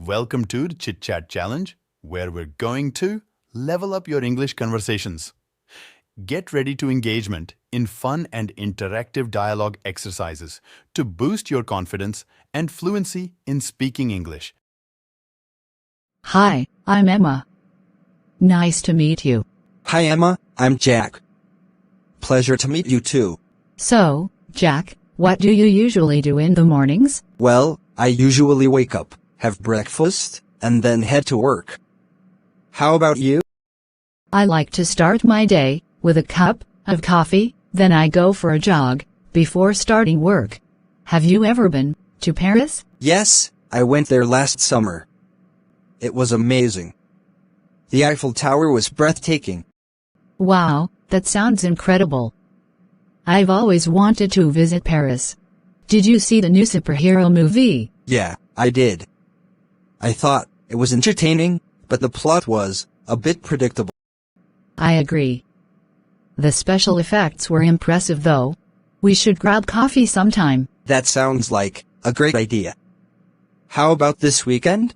Welcome to the Chit Chat Challenge, where we're going to level up your English conversations. Get ready to engagement in fun and interactive dialogue exercises to boost your confidence and fluency in speaking English. Hi, I'm Emma. Nice to meet you. Hi Emma, I'm Jack. Pleasure to meet you too. So, Jack, what do you usually do in the mornings? Well, I usually wake up, have breakfast, and then head to work. How about you? I like to start my day with a cup of coffee, then I go for a jog before starting work. Have you ever been to Paris? Yes, I went there last summer. It was amazing. The Eiffel Tower was breathtaking. Wow, that sounds incredible. I've always wanted to visit Paris. Did you see the new superhero movie? Yeah, I did. I thought it was entertaining, but the plot was a bit predictable. I agree. The special effects were impressive though. We should grab coffee sometime. That sounds like a great idea. How about this weekend?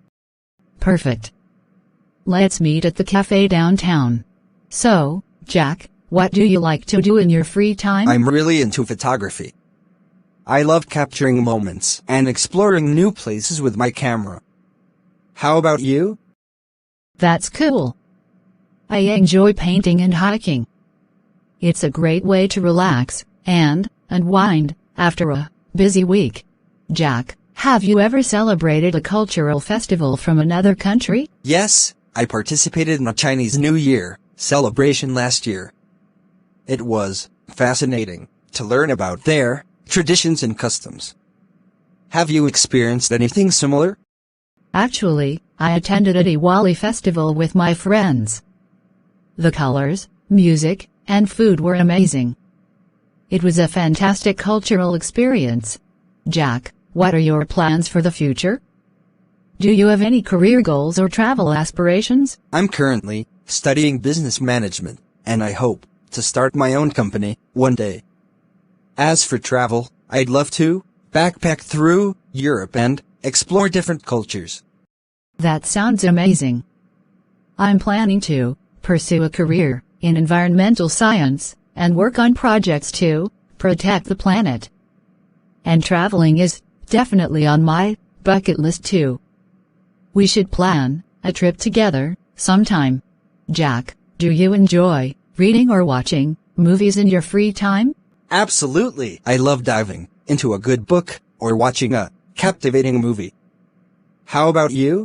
Perfect. Let's meet at the cafe downtown. So, Jack, what do you like to do in your free time? I'm really into photography. I love capturing moments and exploring new places with my camera. How about you? That's cool. I enjoy painting and hiking. It's a great way to relax and unwind after a busy week. Jack, have you ever celebrated a cultural festival from another country? Yes, I participated in a Chinese New Year celebration last year. It was fascinating to learn about their traditions and customs. Have you experienced anything similar? Actually, I attended a Diwali festival with my friends. The colors, music, and food were amazing. It was a fantastic cultural experience. Jack, what are your plans for the future? Do you have any career goals or travel aspirations? I'm currently studying business management, and I hope to start my own company one day. As for travel, I'd love to backpack through Europe and explore different cultures. That sounds amazing. I'm planning to pursue a career in environmental science and work on projects to protect the planet. And traveling is definitely on my bucket list too. We should plan a trip together sometime. Jack, do you enjoy reading or watching movies in your free time? Absolutely. I love diving into a good book or watching a captivating movie. How about you?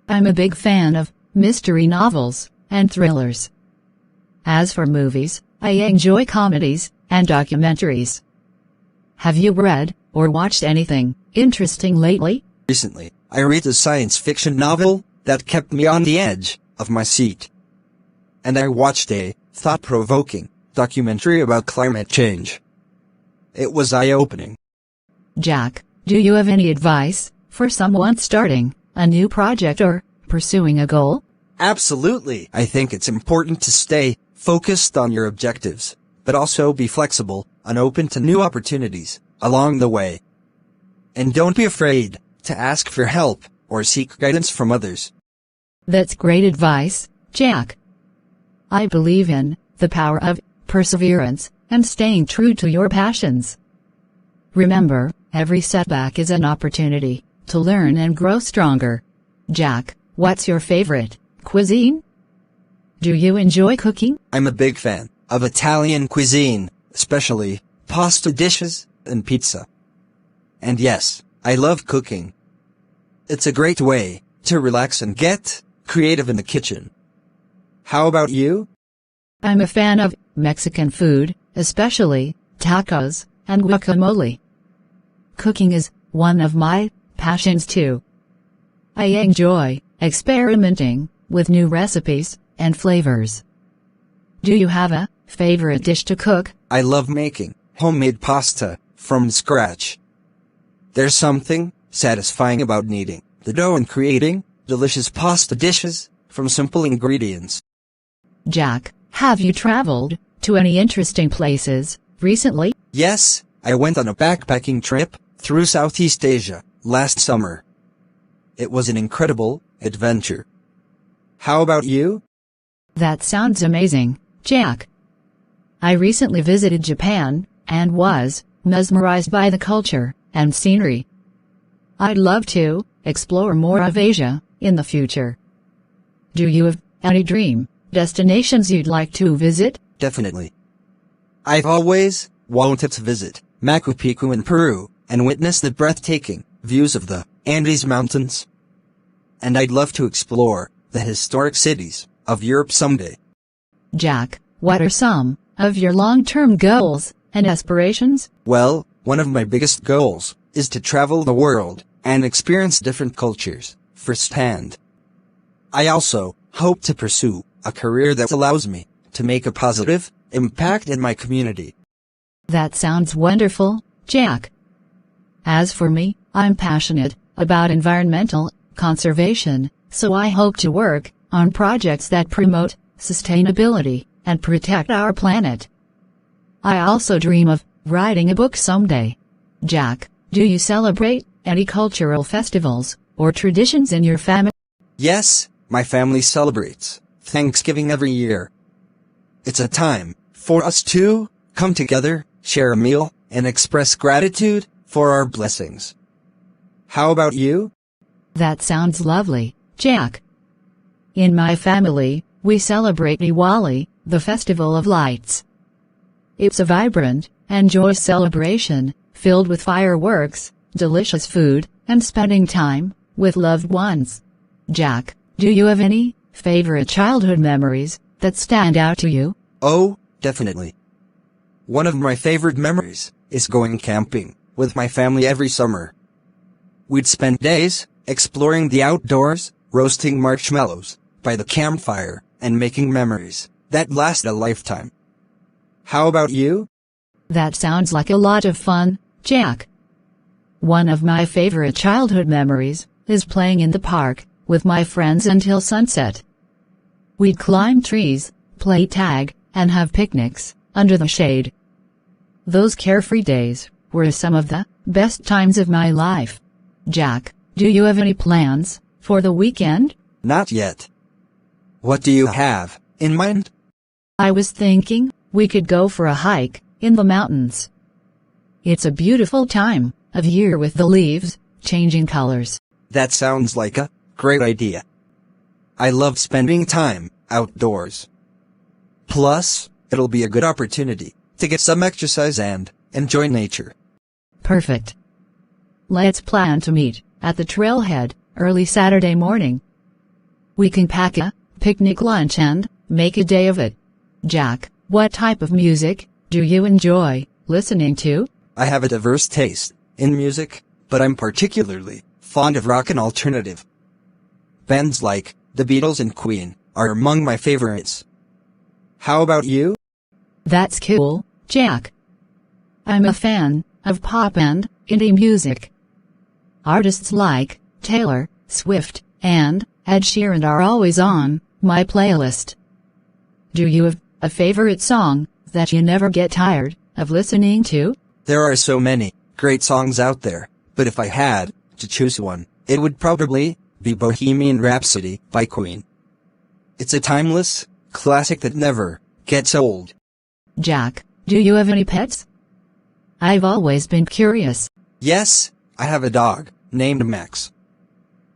I'm a big fan of mystery novels and thrillers. As for movies, I enjoy comedies and documentaries. Have you read or watched anything interesting lately? Recently, I read a science fiction novel that kept me on the edge of my seat. And I watched a thought-provoking documentary about climate change. It was eye-opening. Jack, do you have any advice for someone starting a new project or pursuing a goal? Absolutely. I think it's important to stay focused on your objectives, but also be flexible and open to new opportunities along the way. And don't be afraid to ask for help or seek guidance from others. That's great advice, Jack. I believe in the power of perseverance and staying true to your passions. Remember, every setback is an opportunity to learn and grow stronger. Jack, what's your favorite cuisine? Do you enjoy cooking? I'm a big fan of Italian cuisine, especially pasta dishes and pizza. And yes, I love cooking. It's a great way to relax and get creative in the kitchen. How about you? I'm a fan of Mexican food, especially tacos and guacamole. Cooking is one of my passions too. I enjoy experimenting with new recipes and flavors. Do you have a favorite dish to cook? I love making homemade pasta from scratch. There's something satisfying about kneading the dough and creating delicious pasta dishes from simple ingredients. Jack, have you traveled to any interesting places recently? Yes, I went on a backpacking trip through Southeast Asia last summer. It was an incredible adventure. How about you? That sounds amazing, Jack. I recently visited Japan and was mesmerized by the culture and scenery. I'd love to explore more of Asia in the future. Do you have any dream destinations you'd like to visit? Definitely. I've always wanted to visit Machu Picchu in Peru and witness the breathtaking views of the Andes Mountains. And I'd love to explore the historic cities of Europe someday. Jack, what are some of your long-term goals and aspirations? Well, one of my biggest goals is to travel the world and experience different cultures firsthand. I also hope to pursue a career that allows me to make a positive impact in my community. That sounds wonderful, Jack. As for me, I'm passionate about environmental conservation, so I hope to work on projects that promote sustainability and protect our planet. I also dream of writing a book someday. Jack, do you celebrate any cultural festivals or traditions in your family? Yes, my family celebrates Thanksgiving every year. It's a time for us to come together, share a meal, and express gratitude for our blessings. How about you? That sounds lovely, Jack. In my family, we celebrate Diwali, the Festival of Lights. It's a vibrant and joyous celebration, filled with fireworks, delicious food, and spending time with loved ones. Jack, do you have any favorite childhood memories that stand out to you? Oh, definitely. One of my favorite memories is going camping with my family every summer. We'd spend days exploring the outdoors, roasting marshmallows by the campfire, and making memories that last a lifetime. How about you? That sounds like a lot of fun, Jack. One of my favorite childhood memories is playing in the park with my friends until sunset. We'd climb trees, play tag, and have picnics under the shade. Those carefree days were some of the best times of my life. Jack, do you have any plans for the weekend? Not yet. What do you have in mind? I was thinking we could go for a hike in the mountains. It's a beautiful time of year with the leaves changing colors. That sounds like a great idea. I love spending time outdoors. Plus, it'll be a good opportunity to get some exercise and enjoy nature. Perfect. Let's plan to meet at the trailhead early Saturday morning. We can pack a picnic lunch and make a day of it. Jack, what type of music do you enjoy listening to? I have a diverse taste in music, but I'm particularly fond of rock and alternative. Bands like the Beatles and Queen are among my favorites. How about you? That's cool, Jack. I'm a fan of pop and indie music. Artists like Taylor Swift and Ed Sheeran are always on my playlist. Do you have a favorite song that you never get tired of listening to? There are so many great songs out there, but if I had to choose one, it would probably be Bohemian Rhapsody by Queen. It's a timeless classic that never gets old. Jack, do you have any pets? I've always been curious. Yes, I have a dog named Max.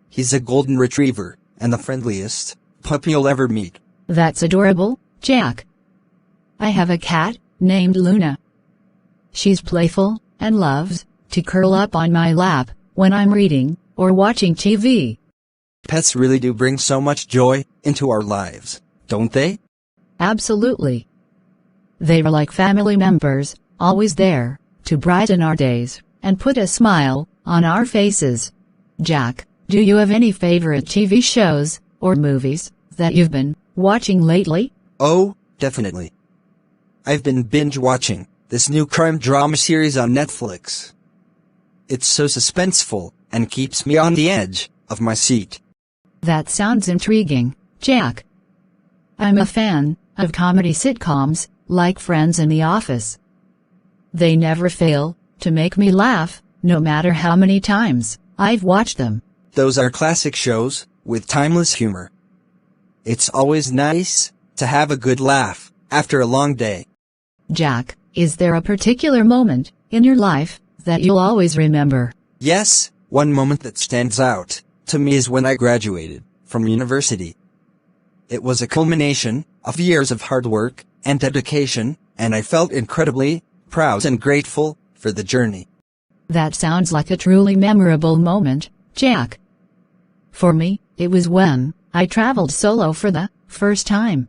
He's a golden retriever and the friendliest puppy you'll ever meet. That's adorable, Jack. I have a cat named Luna. She's playful and loves to curl up on my lap when I'm reading or watching TV. Pets really do bring so much joy into our lives, don't they? Absolutely. They are like family members, always there to brighten our days and put a smile on our faces. Jack, do you have any favorite TV shows or movies that you've been watching lately? Oh, definitely. I've been binge watching this new crime drama series on Netflix. It's so suspenseful and keeps me on the edge of my seat. That sounds intriguing, Jack. I'm a fan of comedy sitcoms like Friends and The Office. They never fail to make me laugh, no matter how many times I've watched them. Those are classic shows with timeless humor. It's always nice to have a good laugh after a long day. Jack, is there a particular moment in your life that you'll always remember? Yes, one moment that stands out to me is when I graduated from university. It was a culmination of years of hard work and dedication, and I felt incredibly proud and grateful for the journey. That sounds like a truly memorable moment, Jack. For me, it was when I traveled solo for the first time.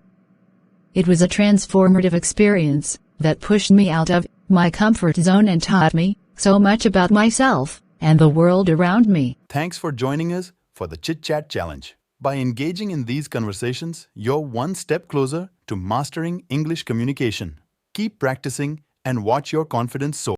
It was a transformative experience that pushed me out of my comfort zone and taught me so much about myself and the world around me. Thanks for joining us for the Chit Chat Challenge. By engaging in these conversations, you're one step closer to mastering English communication. Keep practicing and watch your confidence soar.